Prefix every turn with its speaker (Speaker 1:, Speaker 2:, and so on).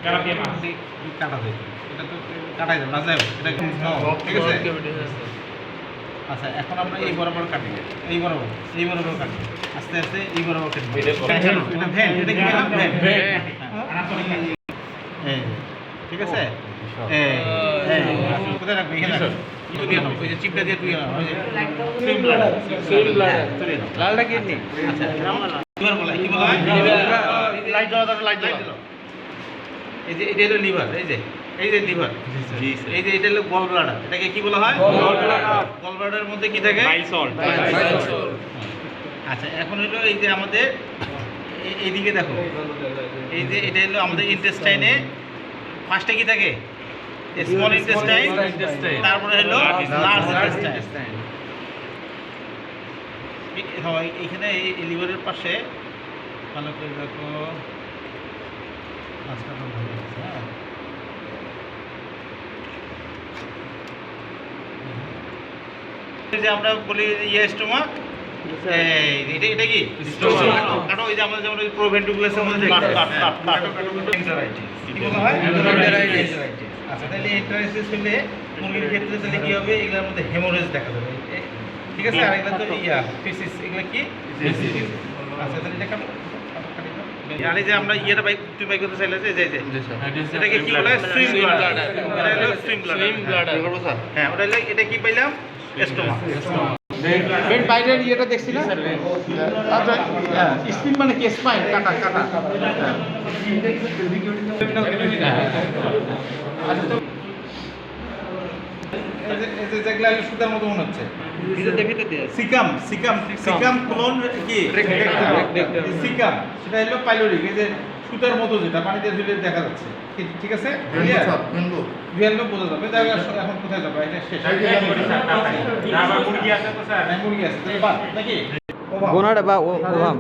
Speaker 1: Tilapia মাছ
Speaker 2: কাটা যায়, এটা তো কাটাই যাবে না, যাই হোক, এটা ঠিক আছে। আচ্ছা, এখন আমরা এই বরাবর কাটি, এই বরাবর কাটি, আস্তে আস্তে এই বরাবর কাটি। এটা ভ্যান, এটা কি বললাম? ভ্যান। এই ঠিক আছে। কোথায় রাখবে? এখানে রাখবে। একটু দিয়ে নাও, ওই যে চিপটা দিয়ে তুই নাও, ওই যে সুইম ব্লাডার, লালটা কি নি? আচ্ছা, লিভার বলা, কি বলা হয়? লাইট জ্বালা, লাইট জ্বালা। এই যে এটা হলো লিভার, এই যে লিভার, এই যে এটা হলো গল ব্লাডার। এটাকে কি বলা হয়? গল ব্লাডারের মধ্যে কি থাকে?
Speaker 1: বাইসল্ট।
Speaker 2: আচ্ছা, এখন হলো এই যে আমাদের এইদিকে দেখো, এই যে এটা হলো আমাদের ইন্টেস্টাইনে ফার্স্টে কি থাকে? স্মল ইন্টেস্টাইন, তারপরে হলো লার্জ ইন্টেস্টাইন। এইখানে এই লিভারের পাশে ভালো করে দেখো, মাঝখানে ভালো আছে। হ্যাঁ, যে আমরা বলি স্টোমাক, এটা কি কাটো? ওই যে আমাদের যেমন প্রোভেন্ট্রিকুলাসের মধ্যে আচ্ছা, তাহলে এন্টারাইটিস হলে মুরগির ক্ষেত্রে তাহলে কি হবে? এগুলোর মধ্যে হেমোরেজ দেখা যাবে, ঠিক আছে। আর এগুলো তো ফিসিস, এগুলো কি? আচ্ছা, তাহলে এটা কাটো। আর এই যে আমরা ইয়েটা তুই বাই করতে চাইলে যে এটাকে কি বলে? Swim bladder. এটা হলো সুইম ব্লাডার। হ্যাঁ, ওটা হলো, এটা কি পাইলাম? স্টোমাক। বেড বাইরের ইয়েটা দেখছি না? আচ্ছা, স্পিন মানে কি? স্পাইন, কাটা। আচ্ছা, তো যেগুলা সুতার মতো মনে হচ্ছে, সিকাম ক্লোন কি? সিকাম, সেটা হলো পাইলোরিক, এই যে সুতার মতো যেটা পানিতে ধুলে দেখা যাচ্ছে, ঠিক আছে। ভিয়ালো বোঝা যাবে। এখন কোথায় যাবে? এটা শেষ। মুরগি আছে তো স্যার, মুরগি আছে, তাহলে বাদ নাকি?
Speaker 3: গোনাটা বা ওভাম